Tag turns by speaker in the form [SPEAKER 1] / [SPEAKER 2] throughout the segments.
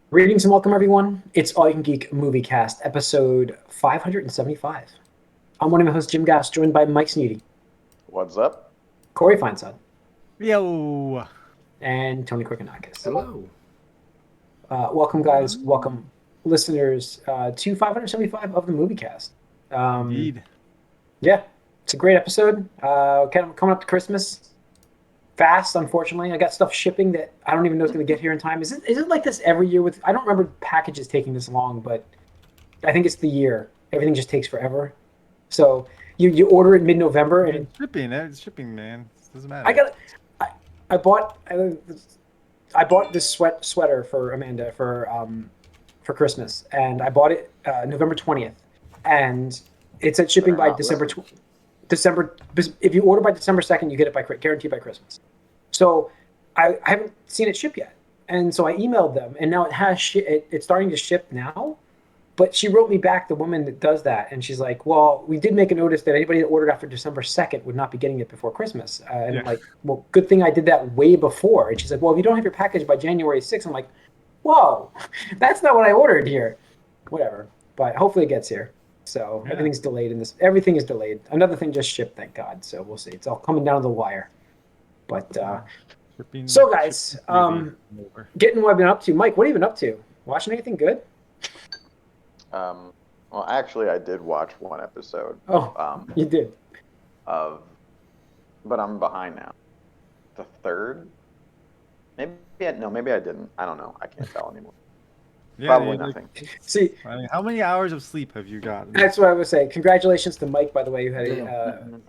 [SPEAKER 1] Greetings and welcome, everyone. It's All You Can Geek Moviecast, episode 575. I'm one of your hosts, Jim Gass, joined by Mike Sneedy,
[SPEAKER 2] What's up?
[SPEAKER 1] Corey Feinsod,
[SPEAKER 3] Yo.
[SPEAKER 1] and Tony Korkanakis.
[SPEAKER 4] Hello.
[SPEAKER 1] Welcome, guys. Welcome, listeners, to 575 of the Moviecast.
[SPEAKER 3] Indeed.
[SPEAKER 1] Yeah, it's a great episode. Kind of coming up to Christmas. Fast, unfortunately. I got stuff shipping that I don't even know is going to get here in time. Is it like this every year? I don't remember packages taking this long, but I think it's the year. Everything just takes forever. So you order it mid-November, and
[SPEAKER 3] It's shipping, man. It doesn't matter.
[SPEAKER 1] I bought this sweater for Amanda for Christmas, and I bought it November 20th, and it said shipping by December. If you order by December 2nd, you get it guaranteed by Christmas. So I haven't seen it ship yet, and so I emailed them, and now it's starting to ship now. But she wrote me back, the woman that does that, and she's like, "Well, we did make a notice that anybody that ordered after December 2nd would not be getting it before Christmas." And I'm like, "Well, good thing I did that way before." And she's like, "Well, if you don't have your package by January 6th," I'm like, "Whoa, that's not what I ordered here." Whatever, but hopefully it gets here. So everything's delayed in this. Everything is delayed. Another thing just shipped, thank God. So we'll see. It's all coming down to the wire. But so guys, getting what I've been up to. Mike, what have you been up to? Watching anything good?
[SPEAKER 2] Well, actually, I did watch one episode.
[SPEAKER 1] Oh, you did.
[SPEAKER 2] But I'm behind now. The third? Maybe I didn't. I don't know. I can't tell anymore. Probably nothing.
[SPEAKER 1] See,
[SPEAKER 3] I mean, how many hours of sleep have you got?
[SPEAKER 1] That's what I would say. Congratulations to Mike, by the way, who had a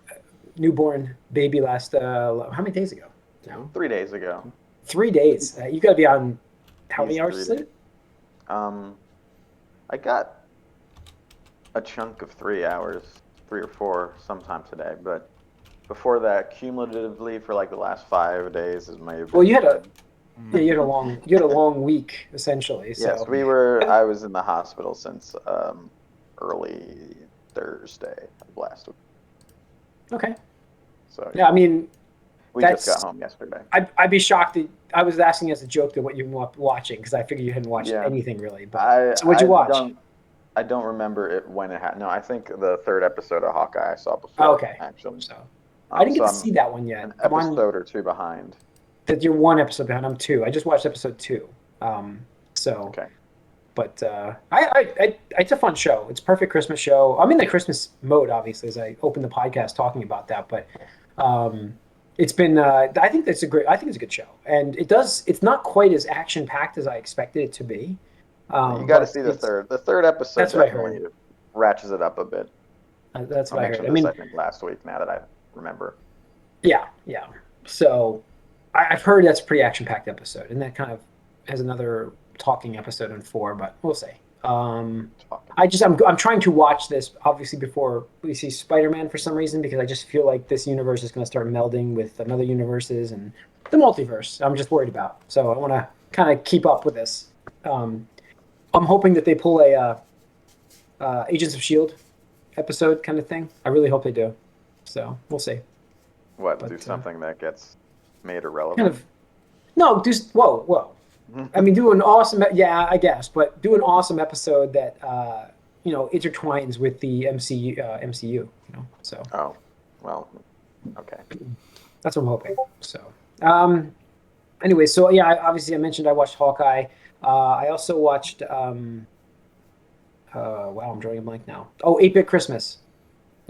[SPEAKER 1] newborn baby last how many days ago? No?
[SPEAKER 2] 3 days ago.
[SPEAKER 1] 3 days. You got to be on how many hours of sleep?
[SPEAKER 2] I got a chunk of 3 hours, 3 or 4 sometime today, but before that, cumulatively for like the last 5 days is my.
[SPEAKER 1] Well, you had a long week essentially. So.
[SPEAKER 2] Yes, I was in the hospital since early Thursday of last week.
[SPEAKER 1] Okay.
[SPEAKER 2] So
[SPEAKER 1] yeah, I mean,
[SPEAKER 2] we just got home yesterday.
[SPEAKER 1] I'd be shocked that I was asking as a joke that what you've been watching because I figured you hadn't watched anything really. But so what'd you watch?
[SPEAKER 2] I don't remember it when it happened. No, I think the third episode of Hawkeye I saw before.
[SPEAKER 1] Oh, okay.
[SPEAKER 2] Actually,
[SPEAKER 1] so I didn't get to see that one yet.
[SPEAKER 2] An episode or two behind.
[SPEAKER 1] That you're one episode behind. I'm 2. I just watched episode 2. Okay. But it's a fun show. It's a perfect Christmas show. I'm in the Christmas mode, obviously, as I open the podcast talking about that. But it's been. I think it's a good show, and it's not quite as action packed as I expected it to be.
[SPEAKER 2] You got to see the third. The third episode.
[SPEAKER 1] That's what I heard.
[SPEAKER 2] Ratchets it up a bit.
[SPEAKER 1] That's what I heard.
[SPEAKER 2] I mean, last week. Now that I remember.
[SPEAKER 1] Yeah. So I've heard that's a pretty action packed episode, and that kind of has another talking episode in 4, but we'll see. I'm trying to watch this obviously before we see Spider-Man for some reason because I just feel like this universe is going to start melding with another universes and the multiverse. I'm just worried about, so I want to kind of keep up with this. I'm hoping that they pull a Agents of S.H.I.E.L.D. episode kind of thing. I really hope they do. So we'll see.
[SPEAKER 2] Do something that gets made irrelevant?
[SPEAKER 1] Kind of. No, just whoa. I mean, do an awesome, I guess, but do an awesome episode that intertwines with the MCU. So.
[SPEAKER 2] Oh, well, okay.
[SPEAKER 1] That's what I'm hoping. So, anyway, obviously I mentioned I watched Hawkeye. I also watched. Wow, I'm drawing a blank now. Oh, 8-Bit Christmas.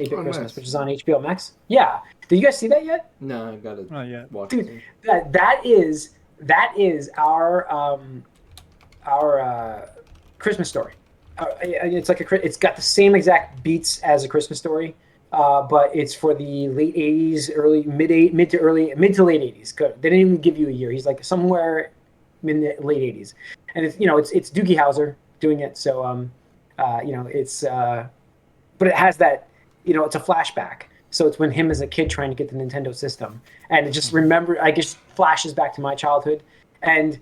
[SPEAKER 1] 8-Bit Christmas, nice. Which is on HBO Max. Yeah. Did you guys see that yet?
[SPEAKER 4] No, I got it.
[SPEAKER 3] Not yet.
[SPEAKER 4] Watch
[SPEAKER 1] Dude, that is our Christmas Story. It's got the same exact beats as a Christmas Story, but it's for the late '80s, mid to late '80s. Good. They didn't even give you a year. He's like somewhere in the late '80s, and it's Doogie Howser doing it. So but it has that, it's a flashback. So it's when him as a kid trying to get the Nintendo system, and it just flashes back to my childhood, and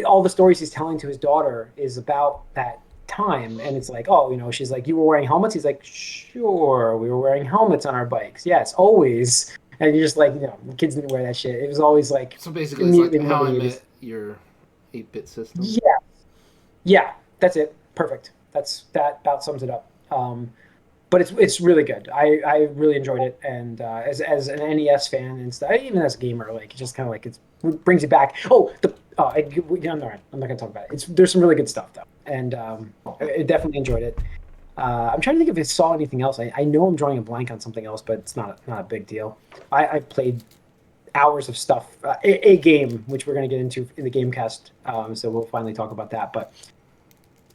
[SPEAKER 1] all the stories he's telling to his daughter is about that time, and it's like, she's like, you were wearing helmets? He's like, sure, we were wearing helmets on our bikes. Yes, always. And you're just like, the kids didn't wear that shit. It was always like.
[SPEAKER 4] So basically, it's like how I met your 8-bit system.
[SPEAKER 1] Yeah, Yeah, that's it. Perfect. That about sums it up. But it's really good. I really enjoyed it, and as an NES fan and stuff, even as a gamer, like, it's just kind of like it brings you back. Oh, I'm not gonna talk about it. There's some really good stuff though, and I definitely enjoyed it. I'm trying to think if I saw anything else. I know I'm drawing a blank on something else, but it's not a big deal. I've played hours of stuff. A game which we're going to get into in the Gamecast, so we'll finally talk about that. But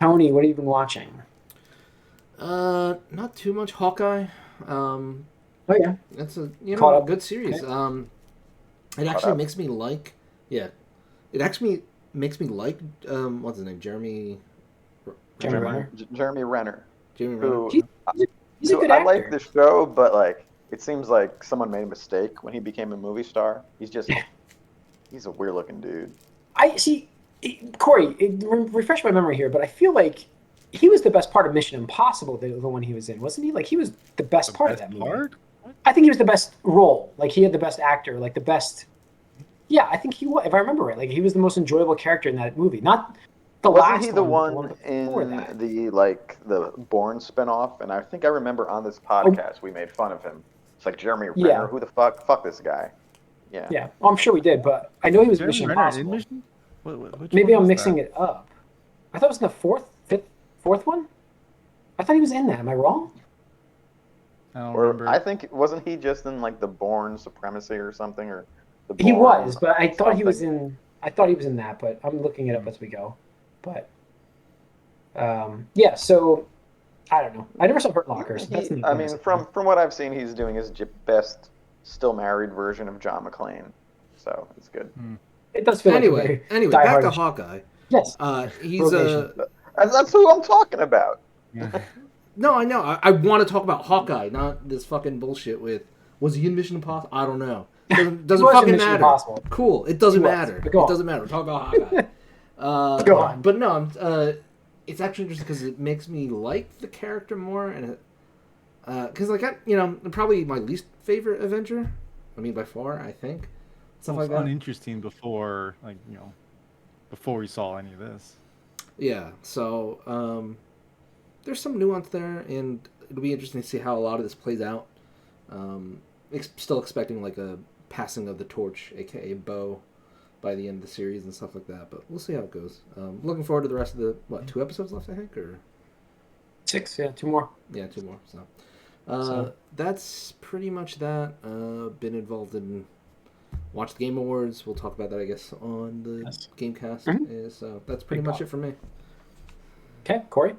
[SPEAKER 1] Tony, what have you been watching?
[SPEAKER 4] Not too much Hawkeye.
[SPEAKER 1] Oh yeah,
[SPEAKER 4] That's a
[SPEAKER 1] Caught up.
[SPEAKER 4] good series.
[SPEAKER 1] Okay.
[SPEAKER 4] It
[SPEAKER 2] Caught
[SPEAKER 4] actually
[SPEAKER 2] up.
[SPEAKER 4] makes me like. Yeah, it actually makes me like. What's his name? Jeremy
[SPEAKER 1] Renner.
[SPEAKER 2] Jeremy Renner,
[SPEAKER 4] Jeremy Renner.
[SPEAKER 2] who
[SPEAKER 1] He's a good
[SPEAKER 2] I
[SPEAKER 1] actor.
[SPEAKER 2] like the show, but like it seems like someone made a mistake when he became a movie star. He's a weird looking dude.
[SPEAKER 1] I see. Corey, refresh my memory here, but I feel like he was the best part of Mission Impossible, the one he was in, wasn't he? Like, he was the best part of that movie.
[SPEAKER 3] Part?
[SPEAKER 1] I think he was the best role. Like, he had the best actor, like the best. Yeah, I think he was. If I remember right, like, he was the most enjoyable character in that movie. Not the
[SPEAKER 2] Wasn't
[SPEAKER 1] last
[SPEAKER 2] he the
[SPEAKER 1] one
[SPEAKER 2] one
[SPEAKER 1] before
[SPEAKER 2] in
[SPEAKER 1] that.
[SPEAKER 2] the Bourne spinoff? And I think I remember on this podcast we made fun of him. It's like Jeremy Renner.
[SPEAKER 1] Yeah.
[SPEAKER 2] Who the fuck? Fuck this guy. Yeah.
[SPEAKER 1] Yeah, well, I'm sure we did, but I know he was
[SPEAKER 3] Jeremy
[SPEAKER 1] Mission
[SPEAKER 3] Renner in
[SPEAKER 1] Impossible.
[SPEAKER 3] Mission? Which
[SPEAKER 1] Maybe
[SPEAKER 3] one
[SPEAKER 1] I'm
[SPEAKER 3] was
[SPEAKER 1] mixing
[SPEAKER 3] that?
[SPEAKER 1] it up. I thought it was in the fourth one. I thought he was in that. Am I wrong?
[SPEAKER 3] I don't
[SPEAKER 2] Or
[SPEAKER 3] remember.
[SPEAKER 2] I think wasn't he just in like the Bourne Supremacy or something, or the
[SPEAKER 1] He
[SPEAKER 2] Bourne
[SPEAKER 1] was, but I thought he was
[SPEAKER 2] something?
[SPEAKER 1] in. I thought he was in that, but I'm looking it up as we go. But yeah, so I don't know. I never saw Hurt Lockers. That's the
[SPEAKER 2] I
[SPEAKER 1] one I
[SPEAKER 2] mean,
[SPEAKER 1] saw.
[SPEAKER 2] from what I've seen, he's doing his best still married version of John McClane, so it's good.
[SPEAKER 1] It does feel like a
[SPEAKER 4] Anyway,
[SPEAKER 1] very
[SPEAKER 4] back
[SPEAKER 1] diehard-
[SPEAKER 4] to Hawkeye.
[SPEAKER 1] Yes.
[SPEAKER 4] He's
[SPEAKER 1] Probation.
[SPEAKER 2] That's who I'm talking about.
[SPEAKER 4] No, I know. I want to talk about Hawkeye, not this fucking bullshit with was he in Mission Impossible? I don't know. Doesn't
[SPEAKER 1] He was in
[SPEAKER 4] fucking
[SPEAKER 1] Mission
[SPEAKER 4] matter.
[SPEAKER 1] Impossible.
[SPEAKER 4] Cool. It doesn't
[SPEAKER 1] He was,
[SPEAKER 4] matter.
[SPEAKER 1] but
[SPEAKER 4] It
[SPEAKER 1] go on.
[SPEAKER 4] doesn't matter. We're talking about Hawkeye.
[SPEAKER 1] Go on.
[SPEAKER 4] But no, it's actually interesting because it makes me like the character more, and because probably my least favorite Avenger. I mean, by far, I think stuff
[SPEAKER 3] It was
[SPEAKER 4] like that.
[SPEAKER 3] uninteresting before, before we saw any of this.
[SPEAKER 4] Yeah, so there's some nuance there, and it'll be interesting to see how a lot of this plays out. Still expecting like a passing of the torch, aka Bo, by the end of the series and stuff like that, but we'll see how it goes. Looking forward to the rest of the 2 episodes left, I think, or
[SPEAKER 1] 6, yeah, 2 more.
[SPEAKER 4] yeah, 2 more. So that's pretty much that. Been involved in watch the Game Awards. We'll talk about that, I guess, on the
[SPEAKER 1] Yes.
[SPEAKER 4] Gamecast.
[SPEAKER 1] Mhm.
[SPEAKER 4] So that's pretty
[SPEAKER 1] Big
[SPEAKER 4] much
[SPEAKER 1] talk.
[SPEAKER 4] it for me.
[SPEAKER 1] Okay, Corey.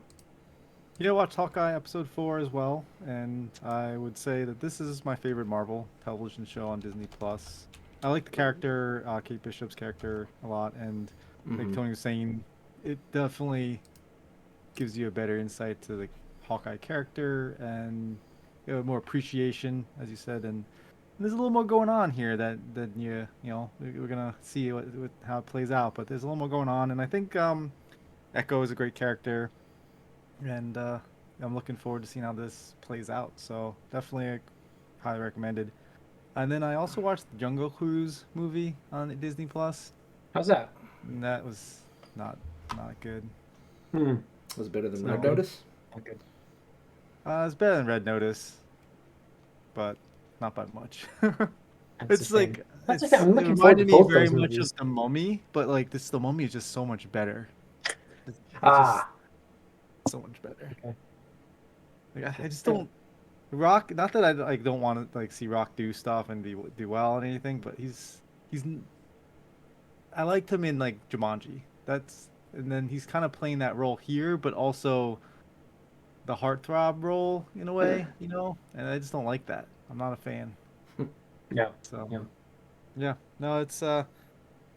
[SPEAKER 3] Yeah, I watched Hawkeye episode 4 as well, and I would say that this is my favorite Marvel television show on Disney Plus. I like the character, Kate Bishop's character, a lot, and like
[SPEAKER 4] Mhm.
[SPEAKER 3] Tony was saying, it definitely gives you a better insight to the Hawkeye character and more appreciation, as you said, and there's a little more going on here that we're gonna see how it plays out, but there's a little more going on, and I think Echo is a great character. And I'm looking forward to seeing how this plays out. So definitely highly recommended. And then I also watched the Jungle Cruise movie on Disney Plus.
[SPEAKER 1] How's that?
[SPEAKER 3] And that was not good.
[SPEAKER 4] Was it better than
[SPEAKER 3] So-
[SPEAKER 4] Red Notice?
[SPEAKER 1] Not good.
[SPEAKER 3] It's better than Red Notice, but not by much.
[SPEAKER 1] That's
[SPEAKER 3] It's
[SPEAKER 1] the thing.
[SPEAKER 3] like
[SPEAKER 1] That's
[SPEAKER 3] it's,
[SPEAKER 1] okay. I'm
[SPEAKER 3] it
[SPEAKER 1] looking forward to
[SPEAKER 3] reminded me
[SPEAKER 1] both
[SPEAKER 3] very
[SPEAKER 1] those
[SPEAKER 3] much
[SPEAKER 1] movies.
[SPEAKER 3] of The Mummy, but like The Mummy is just so much better. It's so much better.
[SPEAKER 1] Okay.
[SPEAKER 3] Like I just don't Rock. Not that I don't want to see Rock do stuff and do well and anything, but he's. I liked him in like Jumanji. And then he's kind of playing that role here, but also the heartthrob role in a way, And I just don't like that. I'm not a fan.
[SPEAKER 1] Yeah.
[SPEAKER 3] So.
[SPEAKER 1] Yeah.
[SPEAKER 3] Yeah. No, it's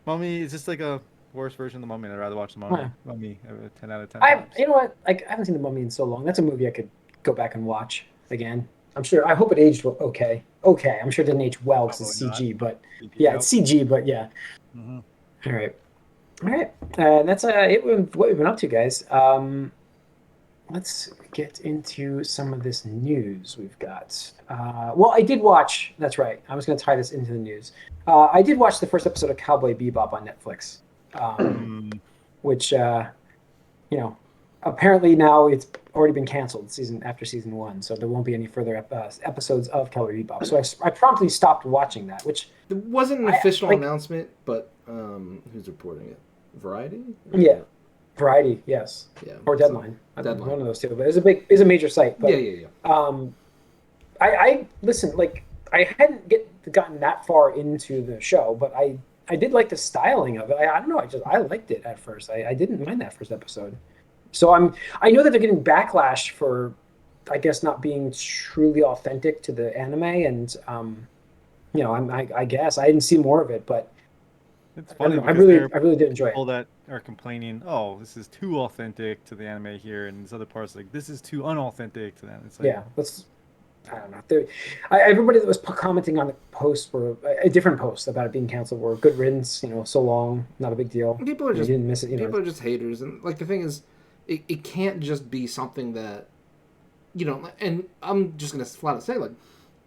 [SPEAKER 3] Mummy. It's just like a worse version of the Mummy. I'd rather watch the Mummy.
[SPEAKER 1] Yeah.
[SPEAKER 3] Mummy, 10 out of 10.
[SPEAKER 1] You know what? Like, I haven't seen The Mummy in so long. That's a movie I could go back and watch again. I'm sure. I hope it aged okay. Okay. I'm sure it didn't age well because it's
[SPEAKER 3] Probably
[SPEAKER 1] CG, but yeah, it's CG, but yeah.
[SPEAKER 3] Mm-hmm.
[SPEAKER 1] All right. That's it. What we've been up to, guys. Let's get into some of this news we've got. Well, I did watch. That's right. I was going to tie this into the news. I did watch the first episode of Cowboy Bebop on Netflix, which apparently now it's already been canceled after season 1, so there won't be any further episodes of Cowboy Bebop. So I promptly stopped watching that, which
[SPEAKER 4] There wasn't an
[SPEAKER 1] I
[SPEAKER 4] official
[SPEAKER 1] like.
[SPEAKER 4] announcement, but who's reporting it? Variety?
[SPEAKER 1] Yeah, Variety, yes,
[SPEAKER 4] Yeah.
[SPEAKER 1] or
[SPEAKER 4] So,
[SPEAKER 1] Deadline,
[SPEAKER 4] Deadline.
[SPEAKER 1] one of those two. But it's a major site.
[SPEAKER 4] Yeah,
[SPEAKER 1] But
[SPEAKER 4] yeah, yeah.
[SPEAKER 1] um, I listen, like I hadn't gotten that far into the show, but I did like the styling of it. I don't know, I liked it at first. I didn't mind that first episode. So I know that they're getting backlash for, I guess, not being truly authentic to the anime, and I guess I didn't see more of it, but
[SPEAKER 3] It's
[SPEAKER 1] I don't
[SPEAKER 3] funny
[SPEAKER 1] know.
[SPEAKER 3] because there are
[SPEAKER 1] I really did enjoy it.
[SPEAKER 3] people that are complaining, oh, this is too authentic to the anime here, and this other part's like, this is too unauthentic to them. It's like,
[SPEAKER 1] Yeah, I don't know. Everybody that was commenting on the post were a different post about it being canceled were good riddance. So long, not a big deal.
[SPEAKER 4] People are
[SPEAKER 1] You
[SPEAKER 4] just
[SPEAKER 1] didn't miss it.
[SPEAKER 4] people are just haters, and like the thing is, it can't just be something that And I'm just gonna flat out say, like,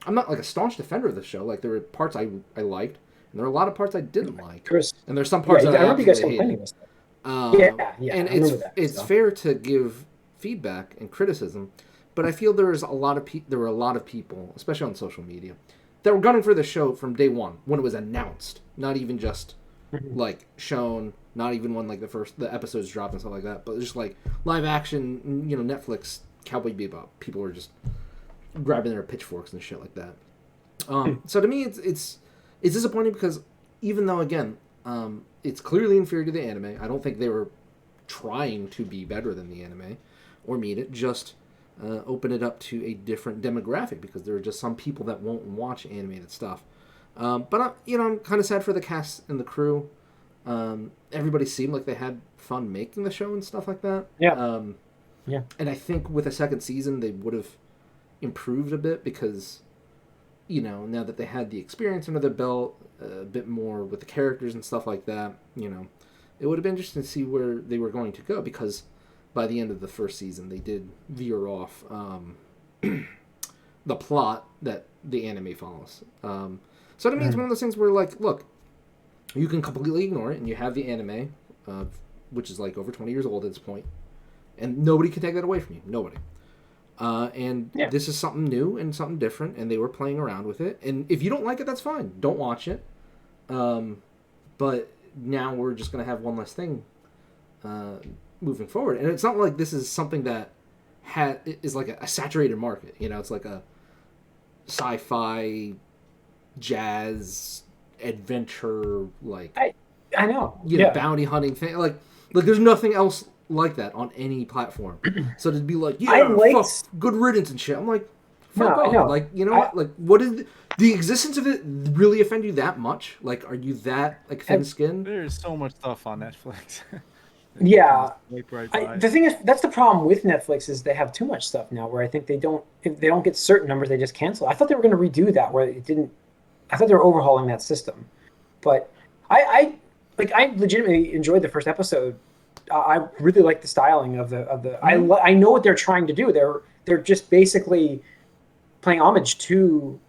[SPEAKER 4] I'm not like a staunch defender of the show. Like, there were parts I liked, and there were a lot of parts I didn't like,
[SPEAKER 1] Chris.
[SPEAKER 4] and there's some
[SPEAKER 1] Yeah,
[SPEAKER 4] parts
[SPEAKER 1] I
[SPEAKER 4] that I
[SPEAKER 1] remember you guys
[SPEAKER 4] absolutely
[SPEAKER 1] complaining
[SPEAKER 4] hated.
[SPEAKER 1] about stuff. Yeah,
[SPEAKER 4] And
[SPEAKER 1] I remember that.
[SPEAKER 4] it's
[SPEAKER 1] So.
[SPEAKER 4] fair to give feedback and criticism, but I feel there were a lot of people, especially on social media, that were gunning for the show from day one when it was announced, not even just
[SPEAKER 1] Mhm.
[SPEAKER 4] like shown, not even when like the episodes dropped and stuff like that, but just like live action, Netflix Cowboy Bebop. People were just grabbing their pitchforks and shit like that. So to me, it's disappointing because even though again, it's clearly inferior to the anime. I don't think they were trying to be better than the anime or meet it. Just open it up to a different demographic because there are just some people that won't watch animated stuff. But I'm kind of sad for the cast and the crew. Everybody seemed like they had fun making the show and stuff like that.
[SPEAKER 1] Yeah. Yeah.
[SPEAKER 4] And I think with a second season, they would have improved a bit because, now that they had the experience under their belt, a bit more with the characters and stuff like that, it would have been interesting to see where they were going to go because by the end of the first season, they did veer off the plot that the anime follows. So to me, it's one of those things where, like, look, you can completely ignore it, and you have the anime, which is like over 20 years old at this point, and nobody can take that away from you. Nobody. This is something new and something different, and they were playing around with it. And if you don't like it, that's fine. Don't watch it. But now we're just going to have one less thing moving forward. And it's not like this is something that is like a saturated market. It's like a sci-fi, jazz, adventure, like
[SPEAKER 1] I know.
[SPEAKER 4] bounty hunting thing. Like there's nothing else like that on any platform. So to be like, fuck, good riddance and shit. I'm like, fuck off.
[SPEAKER 1] I know.
[SPEAKER 4] Like, what? Like, what is the existence of it really offend you that much? Like, are you that like thin-skinned?
[SPEAKER 3] There's so much stuff on Netflix.
[SPEAKER 1] Yeah.
[SPEAKER 3] Right
[SPEAKER 1] the thing is, that's the problem with Netflix is they have too much stuff now. Where I think if they don't get certain numbers, they just cancel. I thought they were going to redo that. Where it didn't. I thought they were overhauling that system, but I legitimately enjoyed the first episode. I really like the styling of the.
[SPEAKER 4] Mm-hmm.
[SPEAKER 1] I know what they're trying to do. They're just basically paying homage to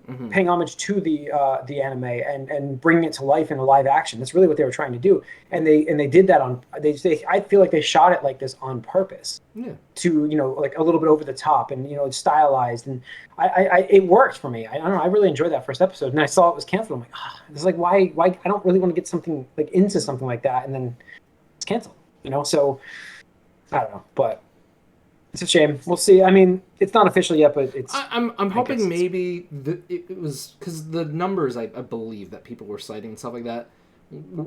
[SPEAKER 1] the anime and bringing it to life in a live action. That's really what they were trying to do, and they did that on. I feel like they shot it like this on purpose.
[SPEAKER 4] Yeah.
[SPEAKER 1] To like a little bit over the top and stylized, and it worked for me. I don't know. I really enjoyed that first episode, and I saw it was canceled. I'm like, it's like why I don't really want to get something like into something like that, and then it's canceled. So I don't know, but it's a shame. We'll see. I mean, it's not official yet, but it's.
[SPEAKER 4] I'm hoping maybe it was because the numbers I believe that people were citing and stuff like that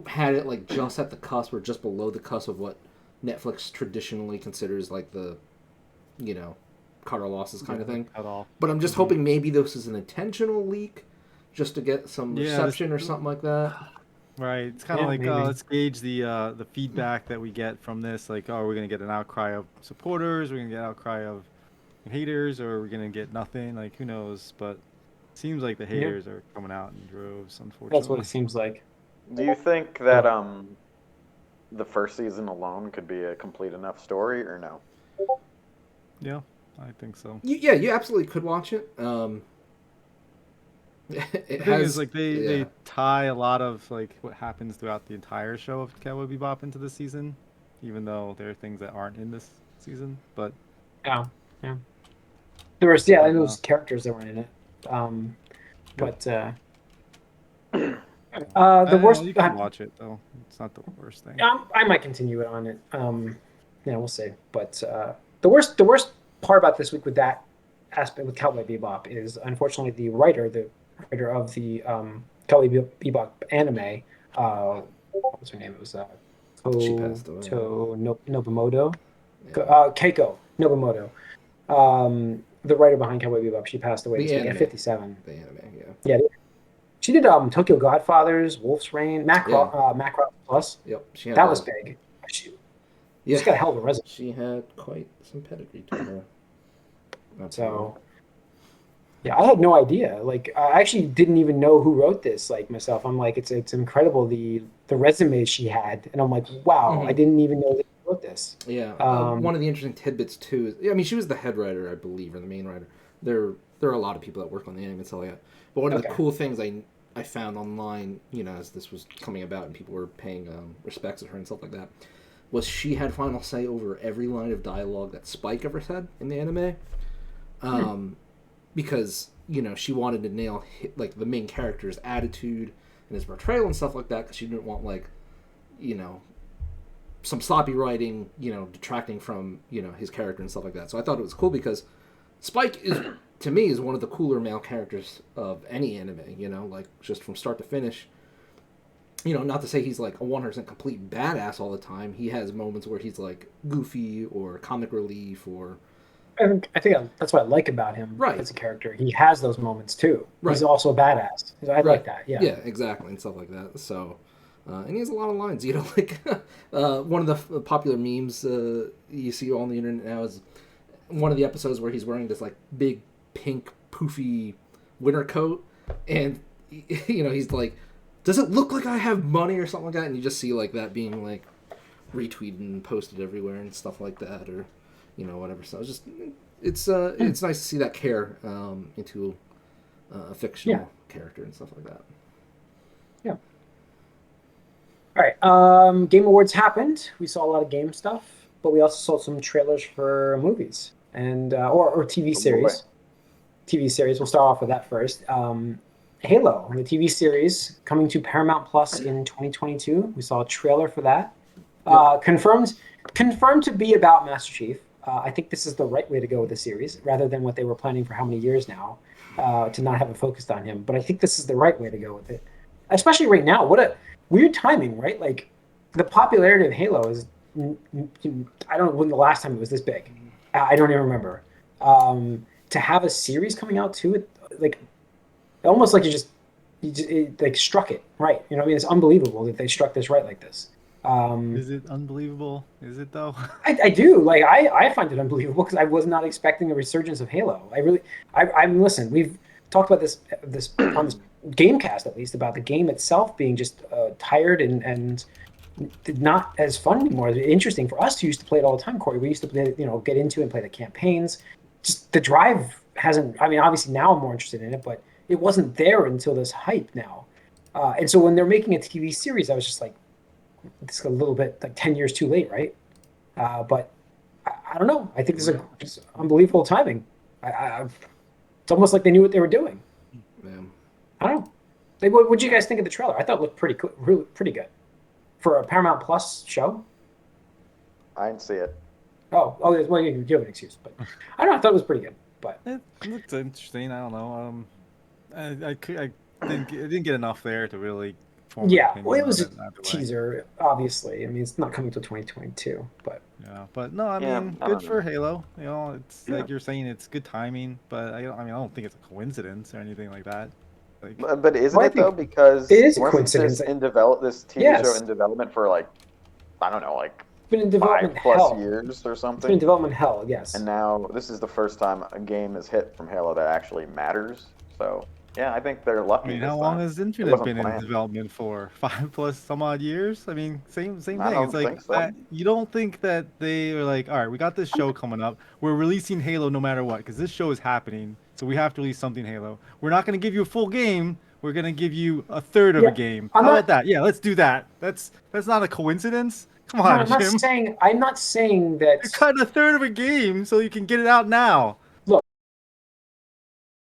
[SPEAKER 4] had it like just at the cusp or just below the cusp of what Netflix traditionally considers like the, cut or losses kind of thing. But I'm just hoping maybe this is an intentional leak, just to get some reception or something like that.
[SPEAKER 3] Right. It's kind of like, let's gauge the feedback that we get from this. Like, we're going to get an outcry of supporters, we're going to get an outcry of haters, or we're going to get nothing. Like, who knows? But it seems like the haters are coming out in droves, unfortunately.
[SPEAKER 1] That's what it seems like.
[SPEAKER 2] Do you think that the first season alone could be a complete enough story, or no?
[SPEAKER 3] Yeah, I think so.
[SPEAKER 4] You absolutely could watch it.
[SPEAKER 3] The thing is, like, they tie a lot of like what happens throughout the entire show of Cowboy Bebop into the season. even though there are things that aren't in this season. But
[SPEAKER 1] Yeah, yeah. There was yeah,
[SPEAKER 3] Uh,
[SPEAKER 1] and those characters that were in it. But the worst.
[SPEAKER 3] you can watch it though. It's not the worst thing.
[SPEAKER 1] I might continue it on it. Yeah, we'll see. But the worst part about this week with that aspect with Cowboy Bebop is unfortunately the writer of the Cowboy Bebop anime. What's her name? It was
[SPEAKER 4] She passed away.
[SPEAKER 1] Nobumoto.
[SPEAKER 4] Yeah.
[SPEAKER 1] Keiko Nobumoto. The writer behind Cowboy Bebop. She passed away
[SPEAKER 4] The
[SPEAKER 1] this week at
[SPEAKER 4] anime.
[SPEAKER 1] 57.
[SPEAKER 4] The anime, yeah.
[SPEAKER 1] Yeah, she did Tokyo Godfathers, Wolf's Rain, Macross Plus.
[SPEAKER 4] Yep. She had
[SPEAKER 1] That was big. She's got a hell of a resume.
[SPEAKER 4] She had quite some pedigree to her.
[SPEAKER 1] So, yeah, I had no idea. Like, I actually didn't even know who wrote this. Like myself, I'm like, it's incredible the resume she had, and I'm like, wow, I didn't even know that she wrote this.
[SPEAKER 4] Yeah. One of the interesting tidbits too is, I mean, she was the head writer, I believe, or the main writer. There are a lot of people that work on the anime and stuff like that. But one of the cool things I found online, you know, as this was coming about and people were paying respects to her and stuff like that, was she had final say over every line of dialogue that Spike ever said in the anime. Because, you know, she wanted to nail like the main character's attitude and his portrayal and stuff like that, because she didn't want, like, you know, some sloppy writing, you know, detracting from, you know, his character and stuff like that. So I thought it was cool because Spike is, to me, is one of the cooler male characters of any anime, you know, like, just from start to finish. You know, not to say he's like a 100% complete badass all the time. He has moments where he's like goofy or comic relief or...
[SPEAKER 1] I think that's what I like about him as a character. He has those moments too. He's also a badass. I like that. Yeah.
[SPEAKER 4] Yeah, exactly, and stuff like that. So, and he has a lot of lines. You know, like one of the popular memes you see on the internet now is one of the episodes where he's wearing this like big pink poofy winter coat, and you know, he's like, "Does it look like I have money?" or something like that, and you just see like that being like retweeted and posted everywhere and stuff like that, or, you know, whatever. So it's nice to see that care into a fictional character and stuff like that.
[SPEAKER 1] Yeah. All right. Game Awards happened. We saw a lot of game stuff, but we also saw some trailers for movies and or TV series. TV series. We'll start off with that first. Halo, the TV series, coming to Paramount Plus in 2022. We saw a trailer for that. Confirmed to be about Master Chief. I think this is the right way to go with the series, rather than what they were planning for how many years now, to not have it focused on him. But I think this is the right way to go with it, especially right now. What a weird timing, right? Like, the popularity of Halo is, I don't know when the last time it was this big. I don't even remember. To have a series coming out too, like, almost like it like struck it right. You know what I mean? It's unbelievable that they struck this right like this.
[SPEAKER 3] Is it unbelievable? Is it though?
[SPEAKER 1] I do. Like, I find it unbelievable because I was not expecting a resurgence of Halo. I'm listen. We've talked about this on this Gamecast, at least, about the game itself being just tired and not as fun anymore. It's interesting for us who used to play it all the time, Corey. We used to play, get into and play the campaigns. Just the drive hasn't. I mean, obviously now I'm more interested in it, but it wasn't there until this hype now. And so when they're making a TV series, I was just like, it's a little bit like 10 years too late, right? But I don't know. I think this is unbelievable timing. It's almost like they knew what they were doing.
[SPEAKER 4] Man.
[SPEAKER 1] I don't know. Like, what did you guys think of the trailer? I thought it looked pretty good for a Paramount Plus show.
[SPEAKER 2] I didn't see it.
[SPEAKER 1] Well, you have an excuse, but I don't know. I thought it was pretty good. But
[SPEAKER 3] It looked interesting. I don't know. I didn't get enough there to really form an opinion
[SPEAKER 1] well, it was
[SPEAKER 3] on
[SPEAKER 1] a
[SPEAKER 3] either way.
[SPEAKER 1] teaser, obviously. I mean, it's not coming until 2022, but
[SPEAKER 3] Yeah, but no, I
[SPEAKER 2] Yeah,
[SPEAKER 3] mean,
[SPEAKER 2] I
[SPEAKER 3] good
[SPEAKER 2] don't
[SPEAKER 3] for
[SPEAKER 2] know.
[SPEAKER 3] Halo. You know, it's
[SPEAKER 2] Yeah.
[SPEAKER 3] like you're saying, it's good timing, but I don't think it's a coincidence or anything like that. Like,
[SPEAKER 2] But isn't
[SPEAKER 1] Well, I
[SPEAKER 2] it though?
[SPEAKER 1] think
[SPEAKER 2] Because
[SPEAKER 1] it is a
[SPEAKER 2] wasn't this
[SPEAKER 1] coincidence.
[SPEAKER 2] this TV
[SPEAKER 1] Yes.
[SPEAKER 2] show in development for like, I don't know, like
[SPEAKER 1] It's been in development
[SPEAKER 2] 5+
[SPEAKER 1] hell.
[SPEAKER 2] years or
[SPEAKER 1] It's been in
[SPEAKER 2] something?
[SPEAKER 1] development hell, yes.
[SPEAKER 2] And now this is the first time a game is hit from Halo that actually matters. So yeah, I think they're lucky.
[SPEAKER 3] I mean,
[SPEAKER 2] this
[SPEAKER 3] how long
[SPEAKER 2] time.
[SPEAKER 3] has
[SPEAKER 2] It
[SPEAKER 3] Infinite
[SPEAKER 2] wasn't
[SPEAKER 3] been in
[SPEAKER 2] planned.
[SPEAKER 3] development for? 5+ some odd years? I mean, same thing.
[SPEAKER 2] I don't
[SPEAKER 3] It's like,
[SPEAKER 2] think so.
[SPEAKER 3] you don't think that they are like, all right, we got this show coming up. We're releasing Halo no matter what, because this show is happening, so we have to release something Halo. We're not going to give you a full game, we're gonna give you a third of
[SPEAKER 1] Yeah,
[SPEAKER 3] a game.
[SPEAKER 1] I'm
[SPEAKER 3] How
[SPEAKER 1] not-
[SPEAKER 3] about that? Yeah, let's do that. That's not a coincidence. Come
[SPEAKER 1] No,
[SPEAKER 3] on,
[SPEAKER 1] I'm not
[SPEAKER 3] Jim.
[SPEAKER 1] saying. I'm not saying that.
[SPEAKER 3] You're cutting a third of a game so you can get it out now.